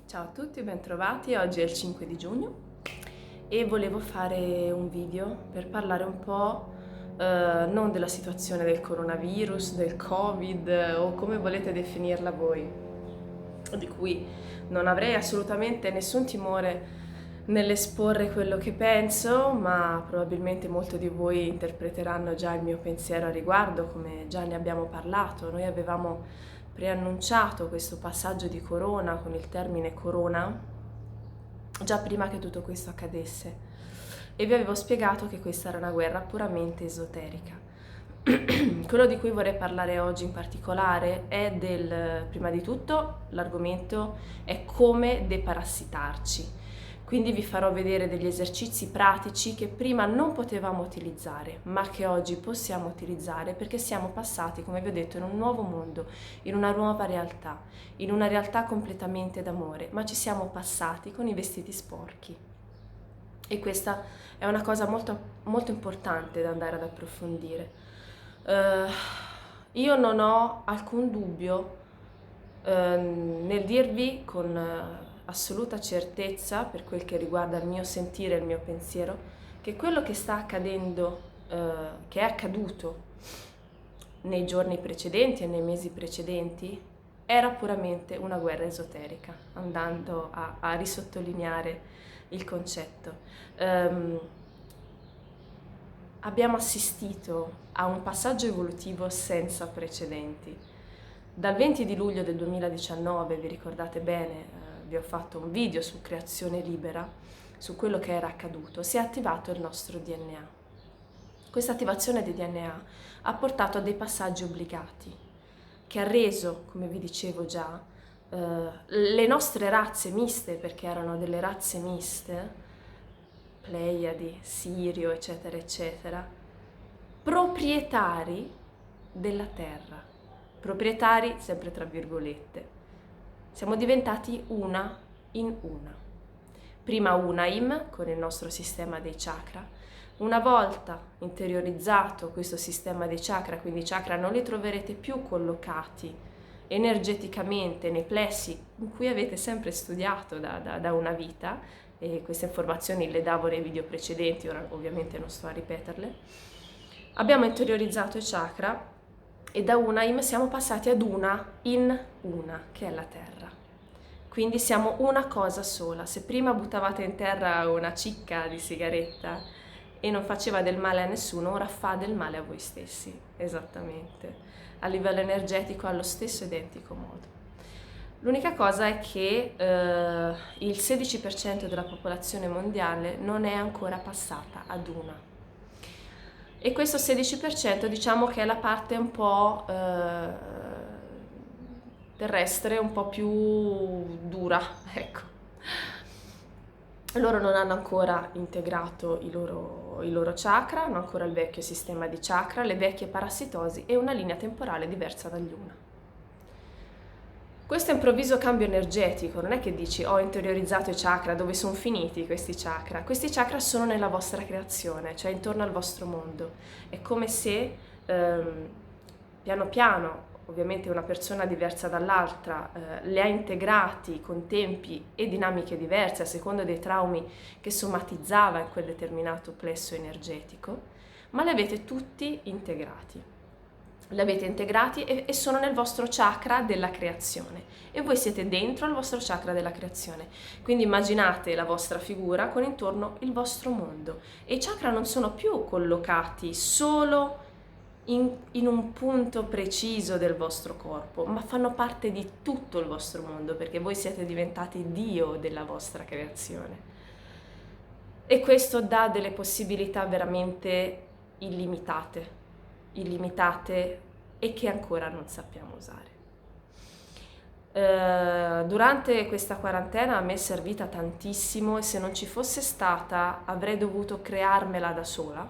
Ciao a tutti, bentrovati. Oggi è il 5 di giugno e volevo fare un video per parlare un po' non della situazione del coronavirus, del Covid o come volete definirla voi, di cui non avrei assolutamente nessun timore nell'esporre quello che penso, ma probabilmente molti di voi interpreteranno già il mio pensiero a riguardo, come già ne abbiamo parlato. Noi avevamo preannunciato questo passaggio di corona con il termine corona già prima che tutto questo accadesse e vi avevo spiegato che questa era una guerra puramente esoterica. Quello di cui vorrei parlare oggi in particolare è prima di tutto, l'argomento è come deparassitarci. Quindi vi farò vedere degli esercizi pratici che prima non potevamo utilizzare, ma che oggi possiamo utilizzare perché siamo passati, come vi ho detto, in un nuovo mondo, in una nuova realtà, in una realtà completamente d'amore, ma ci siamo passati con i vestiti sporchi. E questa è una cosa molto, molto importante da andare ad approfondire. Io non ho alcun dubbio nel dirvi con assoluta certezza, per quel che riguarda il mio sentire e il mio pensiero, che quello che sta accadendo, che è accaduto nei giorni precedenti e nei mesi precedenti, era puramente una guerra esoterica, andando a risottolineare il concetto. Abbiamo assistito a un passaggio evolutivo senza precedenti. Dal 20 di luglio del 2019, vi ricordate bene, vi ho fatto un video su creazione libera, su quello che era accaduto, si è attivato il nostro DNA. Questa attivazione di DNA ha portato a dei passaggi obbligati, che ha reso, come vi dicevo già, le nostre razze miste, perché erano delle razze miste, Pleiadi, Sirio, eccetera, eccetera, proprietari della terra. Proprietari, sempre tra virgolette. Siamo diventati una in una. Prima Unaim, con il nostro sistema dei chakra. Una volta interiorizzato questo sistema dei chakra, quindi i chakra non li troverete più collocati energeticamente nei plessi in cui avete sempre studiato da una vita, e queste informazioni le davo nei video precedenti, ora ovviamente non sto a ripeterle. Abbiamo interiorizzato i chakra e da Unaim siamo passati ad una in una, che è la terra. Quindi siamo una cosa sola. Se prima buttavate in terra una cicca di sigaretta e non faceva del male a nessuno, ora fa del male a voi stessi, esattamente. A livello energetico allo stesso identico modo. L'unica cosa è che il 16% della popolazione mondiale non è ancora passata ad una. E questo 16% diciamo che è la parte un po' terrestre, un po' più dura, ecco. Loro non hanno ancora integrato i loro chakra, hanno ancora il vecchio sistema di chakra, le vecchie parassitosi e una linea temporale diversa dagli una. Questo improvviso cambio energetico non è che dici ho interiorizzato i chakra, dove sono finiti questi chakra? Questi chakra sono nella vostra creazione, cioè intorno al vostro mondo. È come se piano piano, ovviamente una persona diversa dall'altra, li ha integrati con tempi e dinamiche diverse a seconda dei traumi che somatizzava in quel determinato plesso energetico, ma li avete tutti integrati. Li avete integrati e sono nel vostro chakra della creazione e voi siete dentro al vostro chakra della creazione. Quindi immaginate la vostra figura con intorno il vostro mondo e i chakra non sono più collocati solo in un punto preciso del vostro corpo, ma fanno parte di tutto il vostro mondo perché voi siete diventati Dio della vostra creazione. E questo dà delle possibilità veramente illimitate e che ancora non sappiamo usare. Durante questa quarantena a me è servita tantissimo e se non ci fosse stata avrei dovuto crearmela da sola,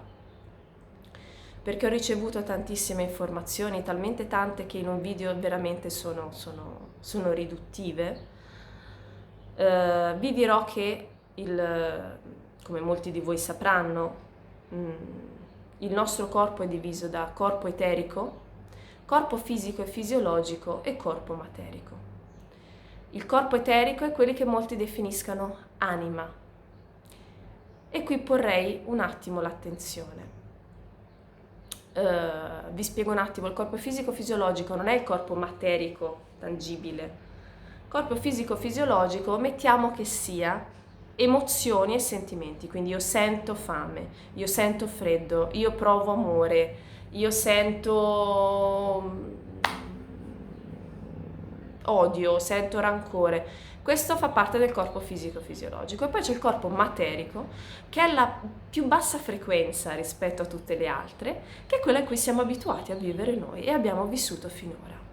perché ho ricevuto tantissime informazioni, talmente tante che in un video veramente sono riduttive. Vi dirò che come molti di voi sapranno, il nostro corpo è diviso da corpo eterico, corpo fisico e fisiologico e corpo materico. Il corpo eterico è quelli che molti definiscano anima. E qui porrei un attimo l'attenzione. Vi spiego un attimo, il corpo fisico-fisiologico non è il corpo materico, tangibile. Il corpo fisico-fisiologico mettiamo che sia emozioni e sentimenti, quindi io sento fame, io sento freddo, io provo amore, io sento odio, sento rancore. Questo fa parte del corpo fisico-fisiologico. E poi c'è il corpo materico, che è la più bassa frequenza rispetto a tutte le altre, che è quella in cui siamo abituati a vivere noi e abbiamo vissuto finora.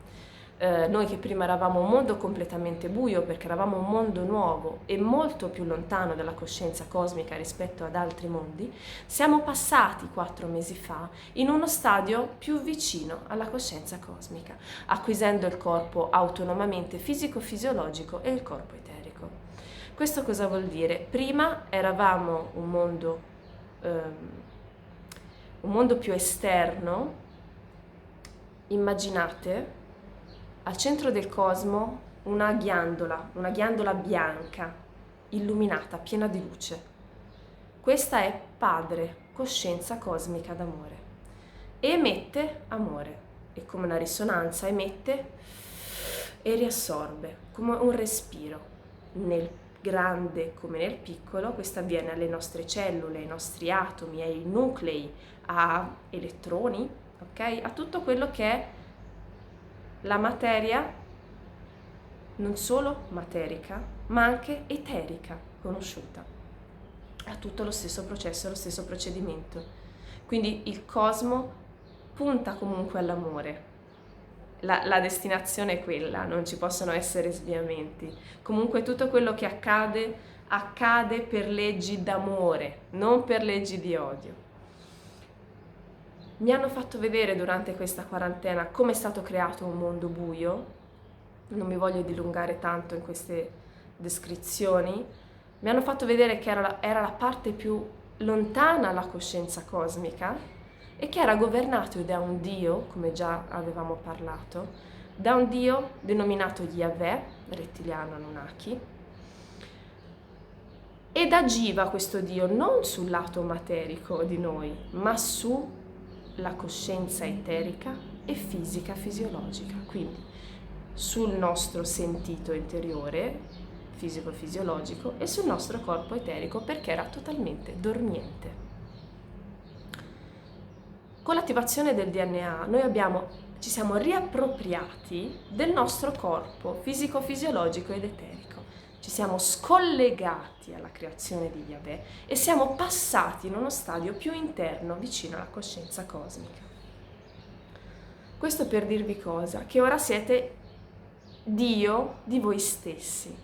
Noi che prima eravamo un mondo completamente buio, perché eravamo un mondo nuovo e molto più lontano dalla coscienza cosmica rispetto ad altri mondi, siamo passati 4 mesi fa in uno stadio più vicino alla coscienza cosmica, acquisendo il corpo autonomamente fisico-fisiologico e il corpo eterico. Questo cosa vuol dire? Prima eravamo un mondo più esterno. Immaginate al centro del cosmo una ghiandola bianca, illuminata, piena di luce. Questa è Padre, coscienza cosmica d'amore. E emette amore, e come una risonanza emette e riassorbe, come un respiro. Nel grande come nel piccolo, questo avviene alle nostre cellule, ai nostri atomi, ai nuclei, a elettroni, ok? A tutto quello che è la materia, non solo materica, ma anche eterica, conosciuta. Ha tutto lo stesso processo, lo stesso procedimento. Quindi il cosmo punta comunque all'amore. La destinazione è quella, non ci possono essere sviamenti. Comunque tutto quello che accade per leggi d'amore, non per leggi di odio. Mi hanno fatto vedere durante questa quarantena come è stato creato un mondo buio. Non mi voglio dilungare tanto in queste descrizioni. Mi hanno fatto vedere che era la parte più lontana alla coscienza cosmica e che era governato da un Dio, come già avevamo parlato, da un Dio denominato Yahweh, rettiliano Anunnaki, ed agiva questo Dio non sul lato materico di noi, ma su la coscienza eterica e fisica fisiologica, quindi sul nostro sentito interiore fisico-fisiologico e sul nostro corpo eterico, perché era totalmente dormiente. Con l'attivazione del DNA noi ci siamo riappropriati del nostro corpo fisico-fisiologico ed eterico. Ci siamo scollegati alla creazione di Yahweh e siamo passati in uno stadio più interno, vicino alla coscienza cosmica. Questo per dirvi cosa? Che ora siete Dio di voi stessi.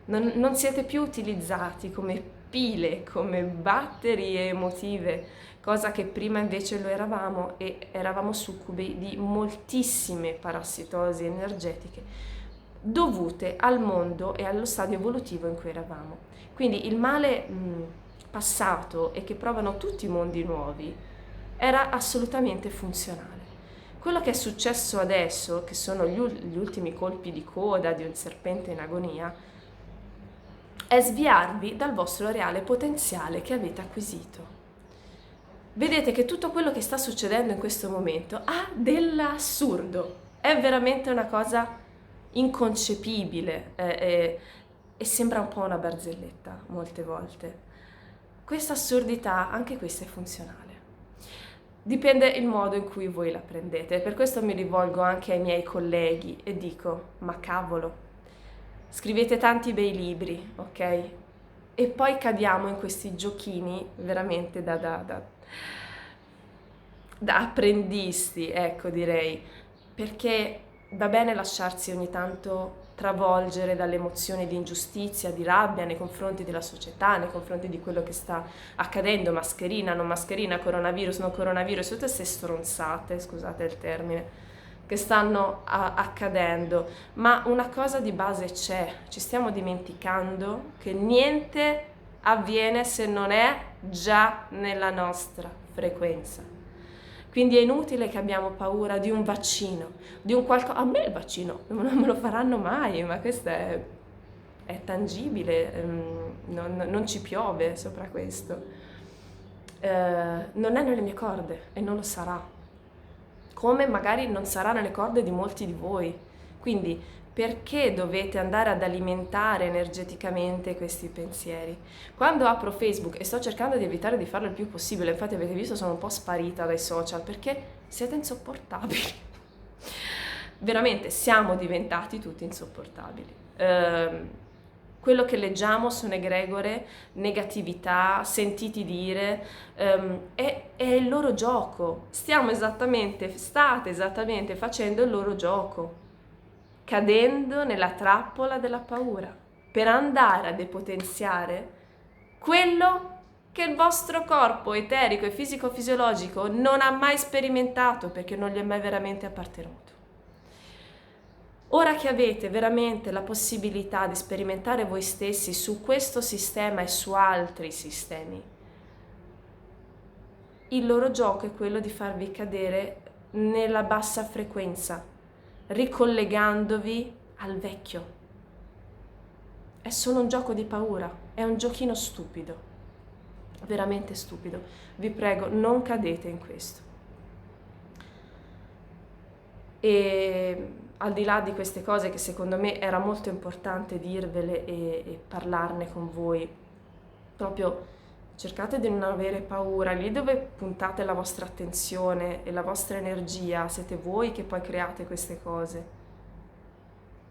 Non siete più utilizzati come pile, come batterie emotive, cosa che prima invece lo eravamo, e eravamo succubi di moltissime parassitosi energetiche dovute al mondo e allo stadio evolutivo in cui eravamo. Quindi il male passato, e che provano tutti i mondi nuovi, era assolutamente funzionale. Quello che è successo adesso, che sono gli ultimi colpi di coda di un serpente in agonia, è sviarvi dal vostro reale potenziale che avete acquisito. Vedete che tutto quello che sta succedendo in questo momento ha dell'assurdo, è veramente una cosa inconcepibile e sembra un po' una barzelletta molte volte. Questa assurdità, anche questa è funzionale. Dipende il modo in cui voi la prendete. Per questo mi rivolgo anche ai miei colleghi e dico: ma cavolo, scrivete tanti bei libri, ok? E poi cadiamo in questi giochini veramente da apprendisti, ecco, direi, perché va bene lasciarsi ogni tanto travolgere dalle emozioni di ingiustizia, di rabbia nei confronti della società, nei confronti di quello che sta accadendo, mascherina, non mascherina, coronavirus, non coronavirus, tutte queste stronzate, scusate il termine, che stanno accadendo. Ma una cosa di base c'è, ci stiamo dimenticando che niente avviene se non è già nella nostra frequenza. Quindi è inutile che abbiamo paura di un vaccino, di un qualcosa. A me il vaccino non me lo faranno mai, ma questo è è tangibile, non ci piove sopra questo, non è nelle mie corde e non lo sarà, come magari non sarà nelle corde di molti di voi. Quindi perché dovete andare ad alimentare energeticamente questi pensieri? Quando apro Facebook, e sto cercando di evitare di farlo il più possibile, infatti avete visto sono un po' sparita dai social perché siete insopportabili. Veramente siamo diventati tutti insopportabili. Quello che leggiamo sono egregore, negatività, sentiti dire, è il loro gioco. State esattamente facendo il loro gioco, cadendo nella trappola della paura, per andare a depotenziare quello che il vostro corpo eterico e fisico-fisiologico non ha mai sperimentato perché non gli è mai veramente appartenuto. Ora che avete veramente la possibilità di sperimentare voi stessi su questo sistema e su altri sistemi, il loro gioco è quello di farvi cadere nella bassa frequenza, ricollegandovi al vecchio. È solo un gioco di paura, è un giochino stupido, veramente stupido. Vi prego, non cadete in questo. E al di là di queste cose che secondo me era molto importante dirvele e parlarne con voi, proprio cercate di non avere paura, lì dove puntate la vostra attenzione e la vostra energia, siete voi che poi create queste cose.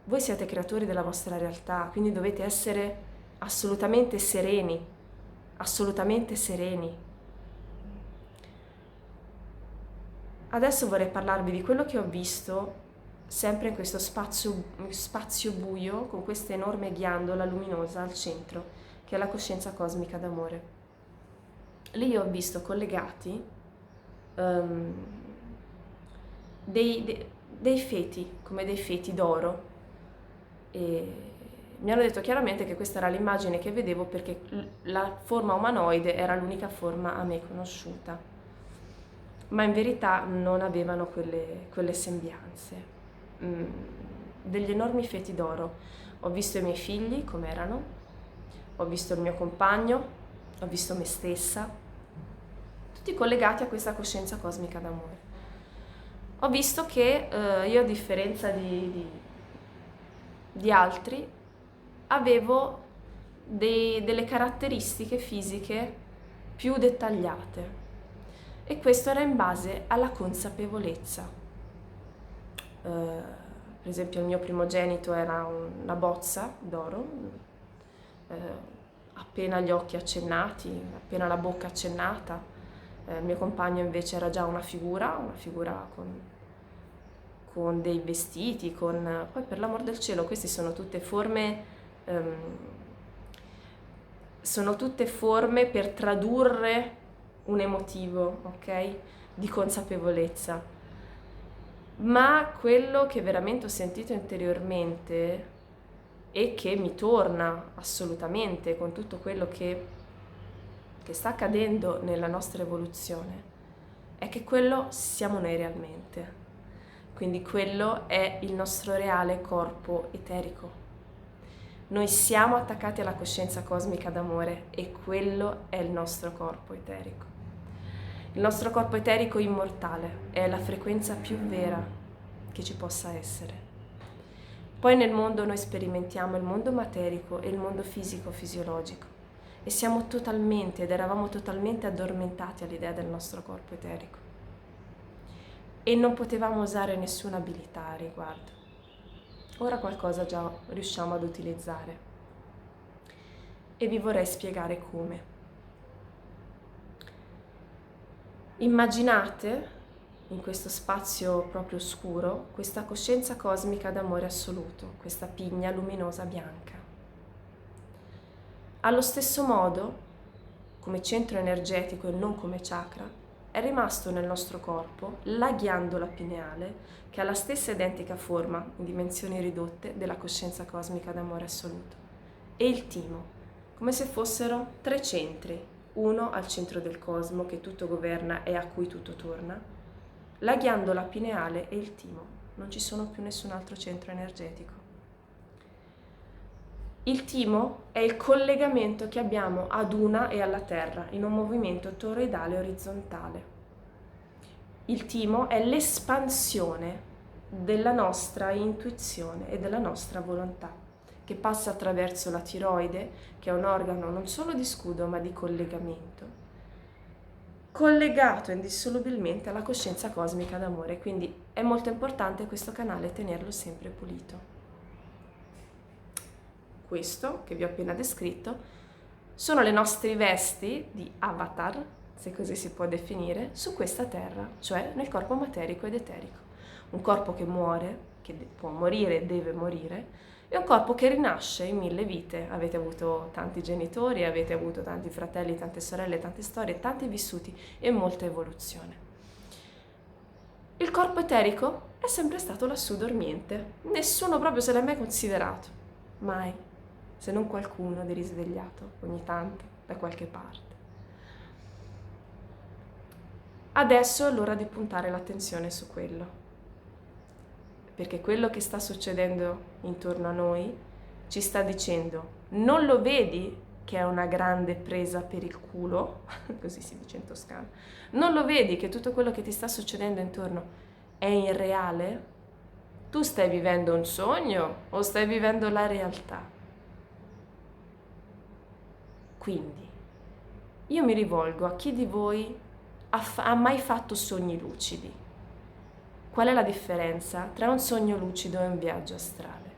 Voi siete creatori della vostra realtà, quindi dovete essere assolutamente sereni, assolutamente sereni. Adesso vorrei parlarvi di quello che ho visto sempre in questo spazio buio con questa enorme ghiandola luminosa al centro, che è la coscienza cosmica d'amore. Lì ho visto collegati dei feti, come dei feti d'oro, e mi hanno detto chiaramente che questa era l'immagine che vedevo perché la forma umanoide era l'unica forma a me conosciuta, ma in verità non avevano quelle sembianze. Degli enormi feti d'oro. Ho visto i miei figli come erano, ho visto il mio compagno, ho visto me stessa, tutti collegati a questa coscienza cosmica d'amore. Ho visto che io, a differenza di altri, avevo delle caratteristiche fisiche più dettagliate. E questo era in base alla consapevolezza. Per esempio il mio primogenito era una bozza d'oro, appena gli occhi accennati, appena la bocca accennata. Il mio compagno invece era già una figura con dei vestiti, poi per l'amor del cielo queste sono tutte forme per tradurre un emotivo, ok? Di consapevolezza. Ma quello che veramente ho sentito interiormente e che mi torna assolutamente con tutto quello che sta accadendo nella nostra evoluzione è che quello siamo noi realmente. Quindi quello è il nostro reale corpo eterico. Noi siamo attaccati alla coscienza cosmica d'amore e quello è il nostro corpo eterico. Il nostro corpo eterico immortale è la frequenza più vera che ci possa essere. Poi nel mondo noi sperimentiamo il mondo materico e il mondo fisico-fisiologico e eravamo totalmente addormentati all'idea del nostro corpo eterico e non potevamo usare nessuna abilità a riguardo. Ora qualcosa già riusciamo ad utilizzare e vi vorrei spiegare come. Immaginate in questo spazio proprio oscuro questa coscienza cosmica d'amore assoluto, questa pigna luminosa bianca. Allo stesso modo, come centro energetico e non come chakra, è rimasto nel nostro corpo la ghiandola pineale che ha la stessa identica forma, in dimensioni ridotte, della coscienza cosmica d'amore assoluto, e il timo, come se fossero 3 centri, uno al centro del cosmo che tutto governa e a cui tutto torna, la ghiandola pineale e il timo, non ci sono più nessun altro centro energetico. Il timo è il collegamento che abbiamo ad una e alla terra in un movimento toroidale orizzontale. Il timo è l'espansione della nostra intuizione e della nostra volontà, che passa attraverso la tiroide, che è un organo non solo di scudo ma di collegamento, collegato indissolubilmente alla coscienza cosmica d'amore. Quindi è molto importante questo canale tenerlo sempre pulito. Questo che vi ho appena descritto sono le nostre vesti di avatar, se così si può definire, su questa terra, cioè nel corpo materico ed eterico. Un corpo che muore, che può morire, deve morire, e un corpo che rinasce in 1000 vite. Avete avuto tanti genitori, avete avuto tanti fratelli, tante sorelle, tante storie, tanti vissuti e molta evoluzione. Il corpo eterico è sempre stato lassù dormiente. Nessuno proprio se l'è mai considerato. Mai. Se non qualcuno di risvegliato ogni tanto da qualche parte. Adesso è l'ora di puntare l'attenzione su quello. Perché quello che sta succedendo intorno a noi ci sta dicendo: non lo vedi che è una grande presa per il culo? Così si dice in toscano. Non lo vedi che tutto quello che ti sta succedendo intorno è irreale? Tu stai vivendo un sogno o stai vivendo la realtà? Quindi, io mi rivolgo a chi di voi ha mai fatto sogni lucidi. Qual è la differenza tra un sogno lucido e un viaggio astrale?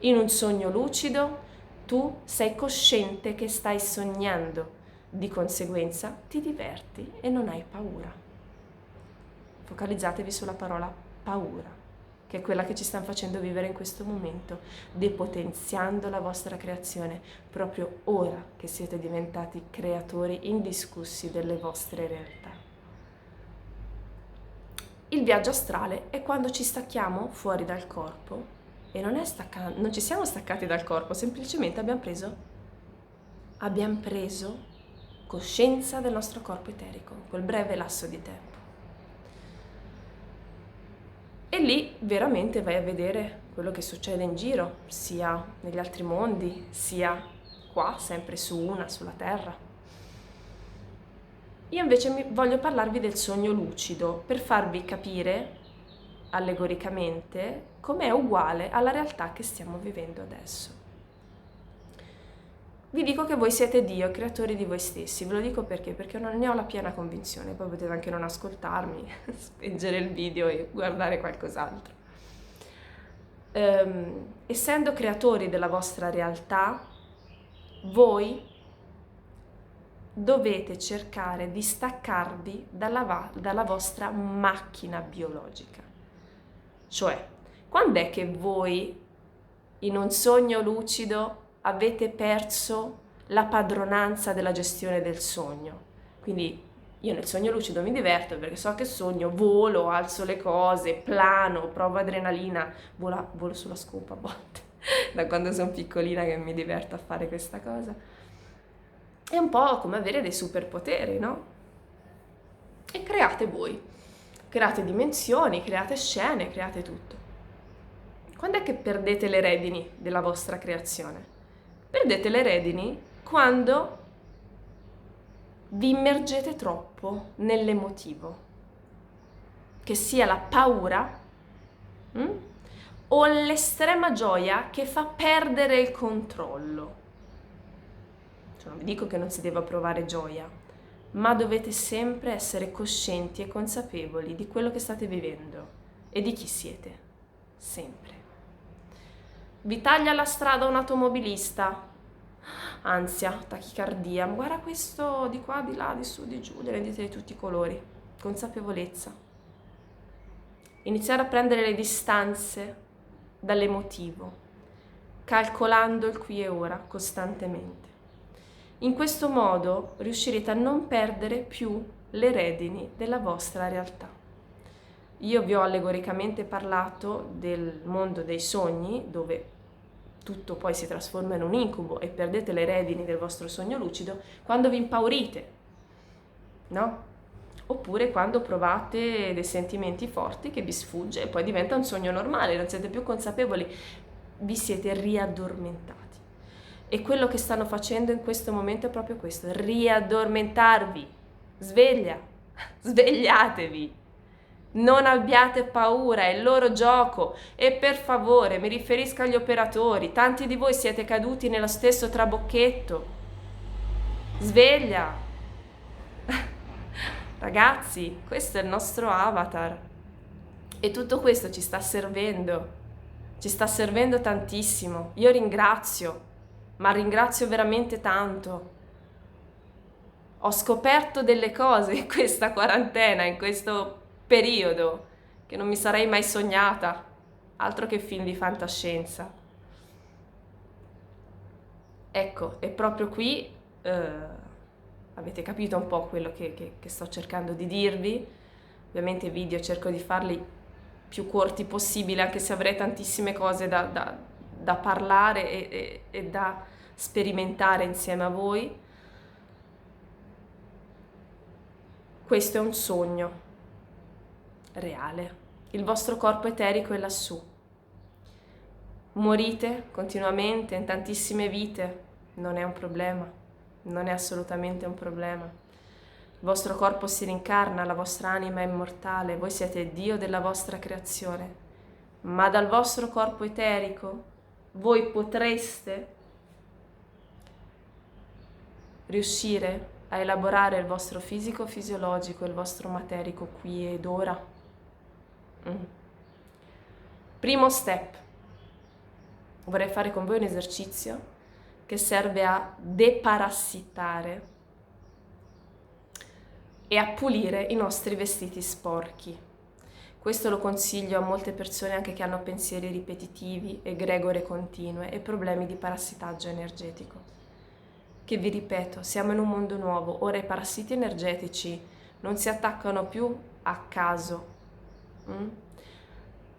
In un sogno lucido tu sei cosciente che stai sognando, di conseguenza ti diverti e non hai paura. Focalizzatevi sulla parola paura, che è quella che ci stanno facendo vivere in questo momento, depotenziando la vostra creazione, proprio ora che siete diventati creatori indiscussi delle vostre realtà. Il viaggio astrale è quando ci stacchiamo fuori dal corpo e non ci siamo staccati dal corpo, semplicemente abbiamo preso coscienza del nostro corpo eterico, quel breve lasso di tempo. E lì veramente vai a vedere quello che succede in giro, sia negli altri mondi, sia qua, sempre sulla Terra. Io invece voglio parlarvi del sogno lucido per farvi capire allegoricamente com'è uguale alla realtà che stiamo vivendo adesso. Vi dico che voi siete Dio, creatori di voi stessi. Ve lo dico perché non ne ho la piena convinzione. Poi potete anche non ascoltarmi, spengere il video e guardare qualcos'altro. Essendo creatori della vostra realtà, voi dovete cercare di staccarvi dalla vostra macchina biologica. Cioè, quando è che voi, in un sogno lucido, avete perso la padronanza della gestione del sogno? Quindi io nel sogno lucido mi diverto perché so che sogno, volo, alzo le cose, plano, provo adrenalina, volo sulla scopa a volte, da quando sono piccolina che mi diverto a fare questa cosa. È un po' come avere dei superpoteri, no? E create voi, create dimensioni, create scene, create tutto. Quando è che perdete le redini della vostra creazione? Perdete le redini quando vi immergete troppo nell'emotivo, che sia la paura o l'estrema gioia che fa perdere il controllo. Cioè, non vi dico che non si deve provare gioia, ma dovete sempre essere coscienti e consapevoli di quello che state vivendo e di chi siete, sempre. Vi taglia la strada un automobilista, ansia, tachicardia, guarda questo di qua, di là, di su, di giù, le vendite di tutti i colori, consapevolezza. Iniziare a prendere le distanze dall'emotivo, calcolando il qui e ora costantemente. In questo modo riuscirete a non perdere più le redini della vostra realtà. Io vi ho allegoricamente parlato del mondo dei sogni, dove tutto poi si trasforma in un incubo e perdete le redini del vostro sogno lucido quando vi impaurite, no? Oppure quando provate dei sentimenti forti che vi sfugge e poi diventa un sogno normale, non siete più consapevoli, vi siete riaddormentati. E quello che stanno facendo in questo momento è proprio questo, riaddormentarvi. Sveglia, svegliatevi. Non abbiate paura, è il loro gioco. E per favore, mi riferisco agli operatori, tanti di voi siete caduti nello stesso trabocchetto. Sveglia. Ragazzi, questo è il nostro avatar. E tutto questo ci sta servendo tantissimo. Io ringrazio, ma ringrazio veramente tanto. Ho scoperto delle cose in questa quarantena, in questo periodo, che non mi sarei mai sognata, altro che film di fantascienza. Ecco, e proprio qui avete capito un po' quello che sto cercando di dirvi. Ovviamente i video cerco di farli più corti possibile, anche se avrei tantissime cose da parlare e da sperimentare insieme a voi. Questo è un sogno reale. Il vostro corpo eterico è lassù. Morite continuamente in tantissime vite, non è un problema, non è assolutamente un problema. Il vostro corpo si rincarna, la vostra anima è immortale, voi siete Dio della vostra creazione, ma dal vostro corpo eterico voi potreste riuscire a elaborare il vostro fisico fisiologico, il vostro materico qui ed ora. Primo step. Vorrei fare con voi un esercizio che serve a deparassitare e a pulire i nostri vestiti sporchi. Questo lo consiglio a molte persone anche che hanno pensieri ripetitivi, egregore continue e problemi di parassitaggio energetico. Che vi ripeto, siamo in un mondo nuovo, ora i parassiti energetici non si attaccano più a caso.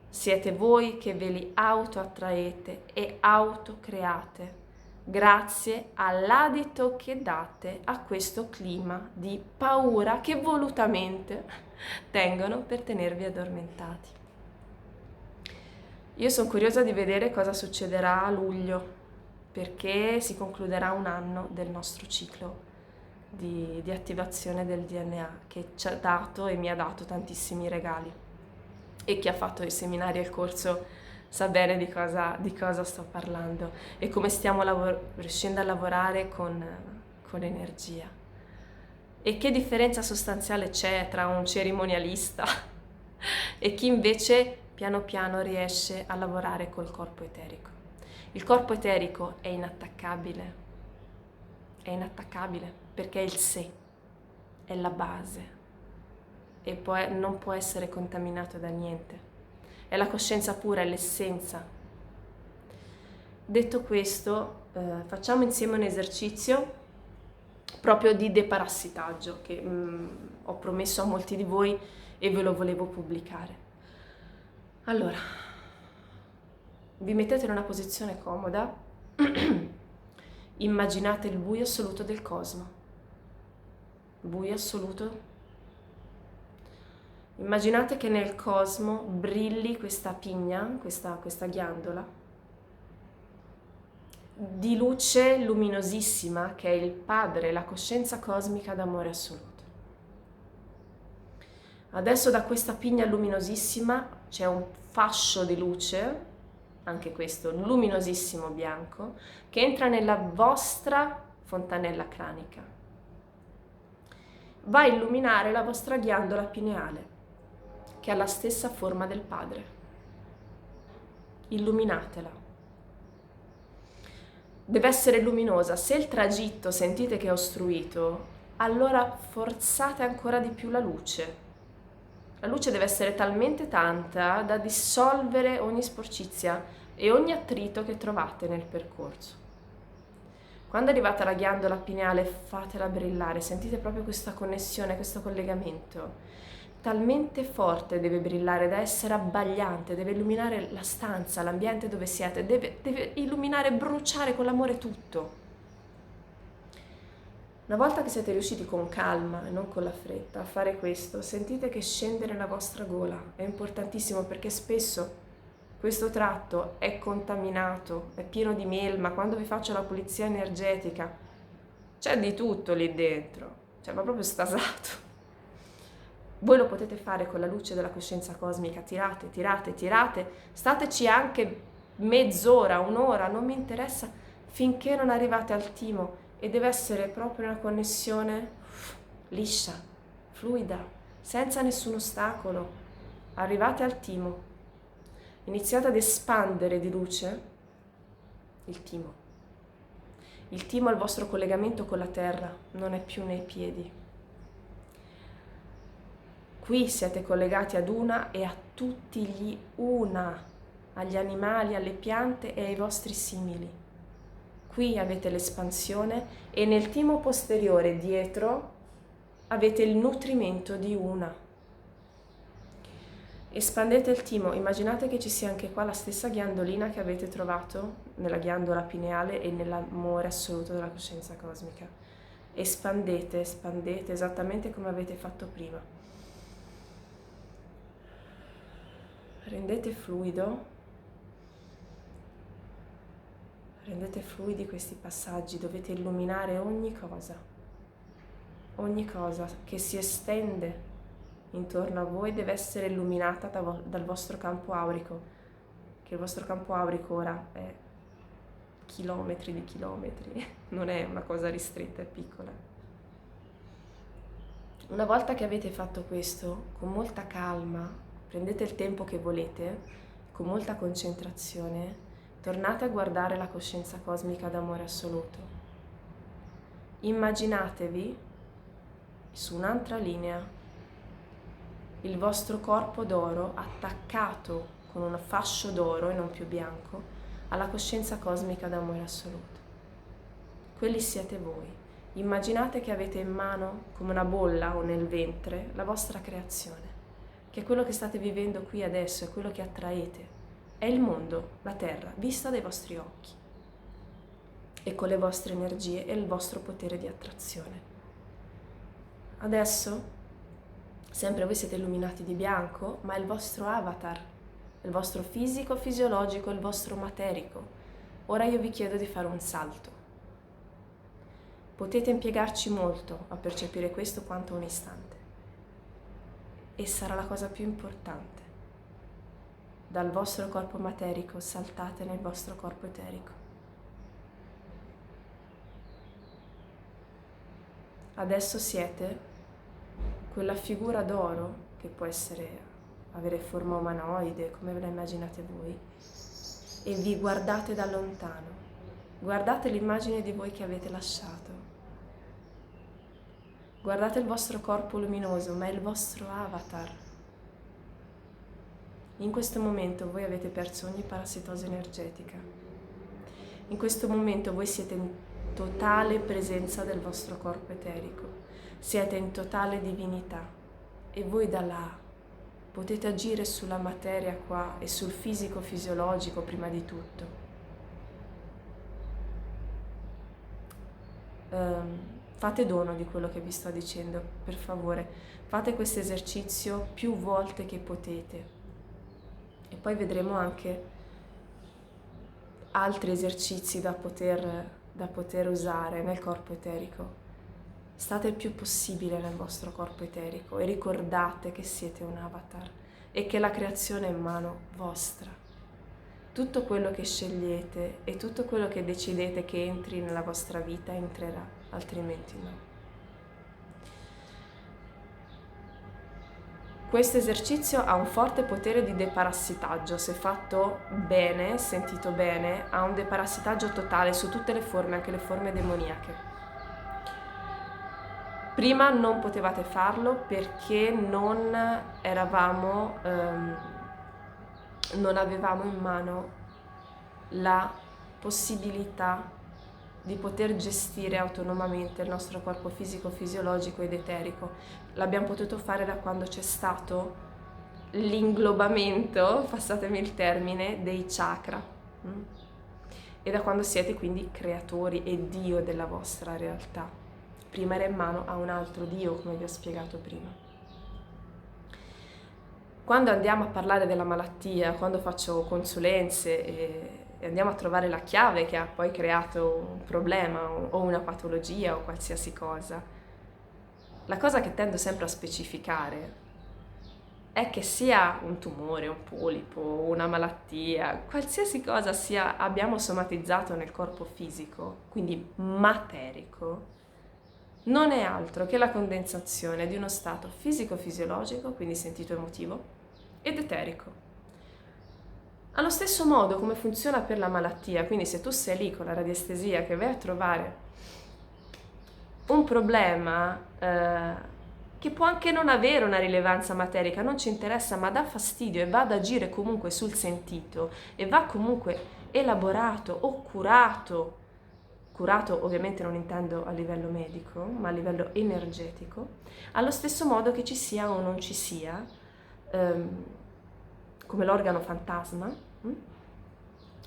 Siete voi che ve li autoattraete e autocreate grazie all'adito che date a questo clima di paura che volutamente tengono per tenervi addormentati. Io sono curiosa di vedere cosa succederà a luglio, perché si concluderà un anno del nostro ciclo di attivazione del DNA che ci ha dato e mi ha dato tantissimi regali, e chi ha fatto i seminari e il corso sa bene di cosa sto parlando e come stiamo riuscendo a lavorare con l'energia. E che differenza sostanziale c'è tra un cerimonialista e chi invece piano piano riesce a lavorare col corpo eterico. Il corpo eterico è inattaccabile perché è il sé, è la base e poi non può essere contaminato da niente. È la coscienza pura, è l'essenza. Detto questo, facciamo insieme un esercizio proprio di deparassitaggio che ho promesso a molti di voi e ve lo volevo pubblicare. Allora, vi mettete in una posizione comoda, immaginate il buio assoluto del cosmo, buio assoluto. Immaginate che nel cosmo brilli questa pigna, questa ghiandola di luce luminosissima che è il Padre, la coscienza cosmica d'amore assoluto. Adesso da questa pigna luminosissima c'è un fascio di luce, anche questo luminosissimo bianco, che entra nella vostra fontanella cranica. Va a illuminare la vostra ghiandola pineale, che ha la stessa forma del Padre. Illuminatela. Deve essere luminosa. Se il tragitto sentite che è ostruito, allora forzate ancora di più la luce. La luce deve essere talmente tanta da dissolvere ogni sporcizia e ogni attrito che trovate nel percorso. Quando arrivate alla ghiandola pineale, fatela brillare, sentite proprio questa connessione, questo collegamento. Talmente forte deve brillare da essere abbagliante, deve illuminare la stanza, l'ambiente dove siete, deve illuminare, bruciare con l'amore tutto. Una volta che siete riusciti con calma e non con la fretta a fare questo, sentite che scende nella vostra gola. È importantissimo perché spesso questo tratto è contaminato, è pieno di melma, quando vi faccio la pulizia energetica c'è di tutto lì dentro, cioè ma proprio stasato. Voi lo potete fare con la luce della coscienza cosmica, tirate, tirate, tirate, stateci anche mezz'ora, un'ora, non mi interessa, finché non arrivate al timo, e deve essere proprio una connessione liscia, fluida, senza nessun ostacolo. Arrivate al timo, iniziate ad espandere di luce il timo. Il timo è il vostro collegamento con la terra, non è più nei piedi. Qui siete collegati ad una e a tutti gli una, agli animali, alle piante e ai vostri simili. Qui avete l'espansione e nel timo posteriore, dietro, avete il nutrimento di una. Espandete il timo, immaginate che ci sia anche qua la stessa ghiandolina che avete trovato nella ghiandola pineale e nell'amore assoluto della coscienza cosmica. Espandete, espandete esattamente come avete fatto prima. Rendete fluidi questi passaggi, dovete illuminare ogni cosa che si estende intorno a voi deve essere illuminata dal vostro campo aurico, che il vostro campo aurico ora è chilometri di chilometri, non è una cosa ristretta e piccola. Una volta che avete fatto questo, con molta calma, prendete il tempo che volete, con molta concentrazione, tornate a guardare la coscienza cosmica d'amore assoluto. Immaginatevi su un'altra linea il vostro corpo d'oro attaccato con un fascio d'oro e non più bianco alla coscienza cosmica d'amore assoluto. Quelli siete voi. Immaginate che avete in mano, come una bolla o nel ventre, la vostra creazione, che è quello che state vivendo qui adesso, è quello che attraete. È il mondo, la terra, vista dai vostri occhi e con le vostre energie e il vostro potere di attrazione. Adesso, sempre voi siete illuminati di bianco, ma è il vostro avatar, il vostro fisico, fisiologico, il vostro materico. Ora io vi chiedo di fare un salto. Potete impiegarci molto a percepire questo quanto un istante. E sarà la cosa più importante. Dal vostro corpo materico saltate nel vostro corpo eterico. Adesso siete quella figura d'oro che può avere forma umanoide, come ve la immaginate voi, e vi guardate da lontano. Guardate l'immagine di voi che avete lasciato. Guardate il vostro corpo luminoso, ma è il vostro avatar. In questo momento voi avete perso ogni parassitosi energetica. In questo momento voi siete in totale presenza del vostro corpo eterico. Siete in totale divinità. E voi da là potete agire sulla materia qua e sul fisico fisiologico prima di tutto. Fate dono di quello che vi sto dicendo, per favore. Fate questo esercizio più volte che potete. E poi vedremo anche altri esercizi da poter usare nel corpo eterico. State il più possibile nel vostro corpo eterico e ricordate che siete un avatar e che la creazione è in mano vostra. Tutto quello che scegliete e tutto quello che decidete che entri nella vostra vita entrerà, altrimenti no. Questo esercizio ha un forte potere di deparassitaggio, se fatto bene, sentito bene, ha un deparassitaggio totale su tutte le forme, anche le forme demoniache. Prima non potevate farlo perché non avevamo in mano la possibilità di poter gestire autonomamente il nostro corpo fisico, fisiologico ed eterico. L'abbiamo potuto fare da quando c'è stato l'inglobamento, passatemi il termine, dei chakra. E da quando siete quindi creatori e Dio della vostra realtà. Prima era in mano a un altro Dio, come vi ho spiegato prima. quando andiamo a parlare della malattia, quando faccio consulenze e andiamo a trovare la chiave che ha poi creato un problema o una patologia o qualsiasi cosa, la cosa che tendo sempre a specificare è che sia un tumore, un polipo, una malattia, qualsiasi cosa sia abbiamo somatizzato nel corpo fisico, quindi materico, non è altro che la condensazione di uno stato fisico-fisiologico, quindi sentito emotivo, ed eterico. Allo stesso modo come funziona per la malattia, quindi se tu sei lì con la radiestesia che vai a trovare un problema che può anche non avere una rilevanza materica, non ci interessa, ma dà fastidio e va ad agire comunque sul sentito e va comunque elaborato o curato. Curato ovviamente non intendo a livello medico, ma a livello energetico, allo stesso modo che ci sia o non ci sia, come l'organo fantasma,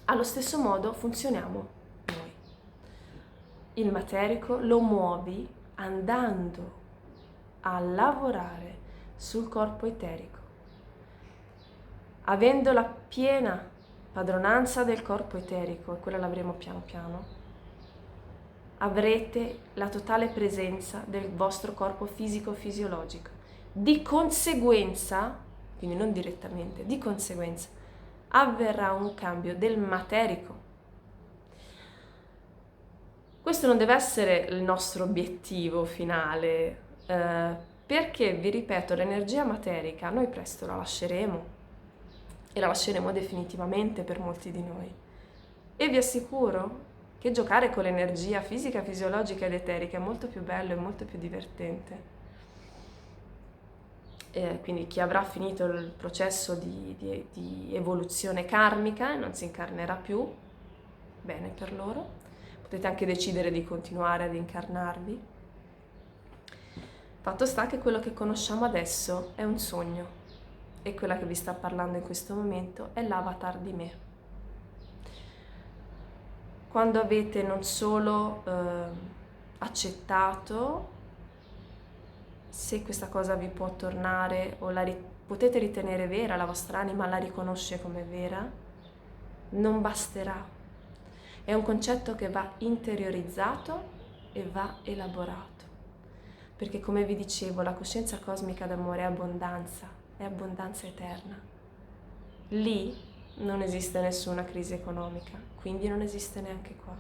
allo stesso modo funzioniamo noi. Il materico lo muovi andando a lavorare sul corpo eterico, avendo la piena padronanza del corpo eterico, e quella l'avremo piano piano, avrete la totale presenza del vostro corpo fisico-fisiologico. Di conseguenza, quindi non direttamente, di conseguenza, avverrà un cambio del materico. Questo non deve essere il nostro obiettivo finale, perché, vi ripeto, l'energia materica noi presto la lasceremo, e la lasceremo definitivamente per molti di noi. E vi assicuro che giocare con l'energia fisica, fisiologica ed eterica è molto più bello e molto più divertente. Quindi chi avrà finito il processo di evoluzione karmica e non si incarnerà più, bene per loro. Potete anche decidere di continuare ad incarnarvi. Fatto sta che quello che conosciamo adesso è un sogno e quella che vi sta parlando in questo momento è l'avatar di me. Quando avete non solo accettato, se questa cosa vi può tornare o potete ritenere vera, la vostra anima la riconosce come vera, non basterà. È un concetto che va interiorizzato e va elaborato. Perché, come vi dicevo, la coscienza cosmica d'amore è abbondanza eterna. Lì non esiste nessuna crisi economica, quindi non esiste neanche qua.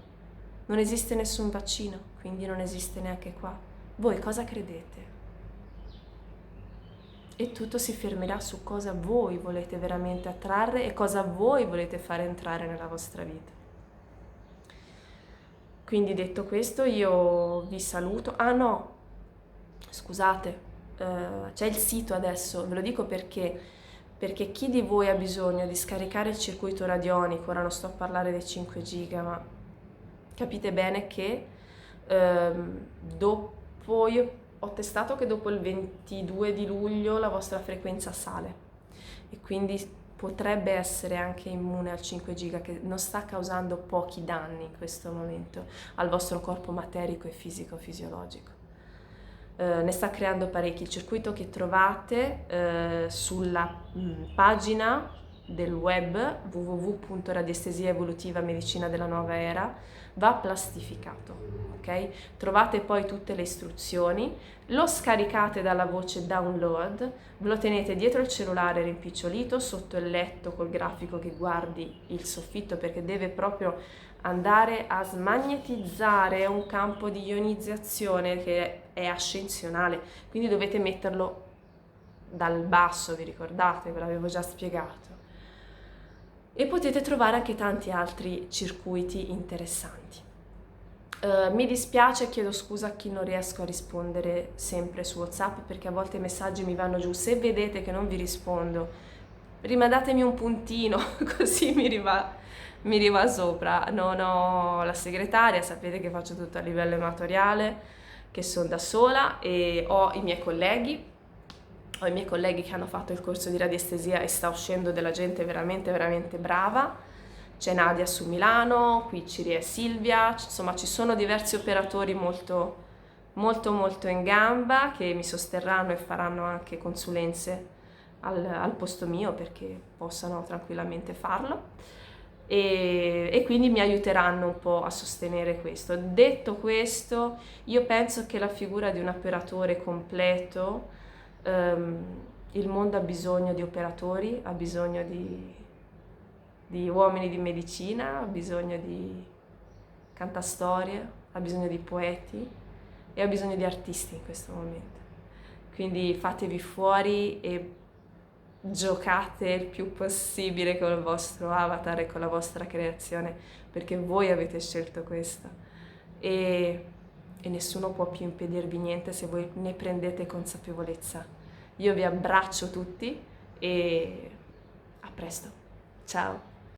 Non esiste nessun vaccino, quindi non esiste neanche qua. Voi cosa credete? E tutto si fermerà su cosa voi volete veramente attrarre e cosa voi volete fare entrare nella vostra vita. Quindi, detto questo, io vi saluto. Ah no, scusate, c'è il sito adesso, ve lo dico perché chi di voi ha bisogno di scaricare il circuito radionico, ora non sto a parlare dei 5 giga, ma capite bene che dopo, io ho testato che dopo il 22 di luglio la vostra frequenza sale e quindi potrebbe essere anche immune al 5 giga, che non sta causando pochi danni in questo momento al vostro corpo materico e fisico-fisiologico. Ne sta creando parecchi. Il circuito che trovate sulla pagina del web www.radiestesia evolutiva medicina della nuova era va plastificato, ok? Trovate poi tutte le istruzioni, lo scaricate dalla voce download, ve lo tenete dietro il cellulare rimpicciolito sotto il letto col grafico che guardi il soffitto, perché deve proprio andare a smagnetizzare un campo di ionizzazione che è ascensionale, quindi dovete metterlo dal basso, vi ricordate? Ve l'avevo già spiegato. E potete trovare anche tanti altri circuiti interessanti. Mi dispiace, chiedo scusa a chi non riesco a rispondere sempre su WhatsApp, perché a volte i messaggi mi vanno giù. Se vedete che non vi rispondo, rimandatemi un puntino, così mi riva sopra. Non ho la segretaria, sapete che faccio tutto a livello amatoriale, che sono da sola, e ho i miei colleghi che hanno fatto il corso di radiestesia e sta uscendo della gente veramente veramente brava. C'è Nadia su Milano, qui Ciri e Silvia, insomma ci sono diversi operatori molto molto molto in gamba che mi sosterranno e faranno anche consulenze al posto mio perché possano tranquillamente farlo e quindi mi aiuteranno un po' a sostenere questo. Detto questo, io penso che la figura di un operatore completo, ehm, il mondo ha bisogno di operatori, ha bisogno di uomini di medicina, ha bisogno di cantastorie, ha bisogno di poeti e ha bisogno di artisti in questo momento. Quindi fatevi fuori e giocate il più possibile con il vostro avatar e con la vostra creazione, perché voi avete scelto questo e, e nessuno può più impedirvi niente se voi ne prendete consapevolezza. Io vi abbraccio tutti e a presto. Ciao!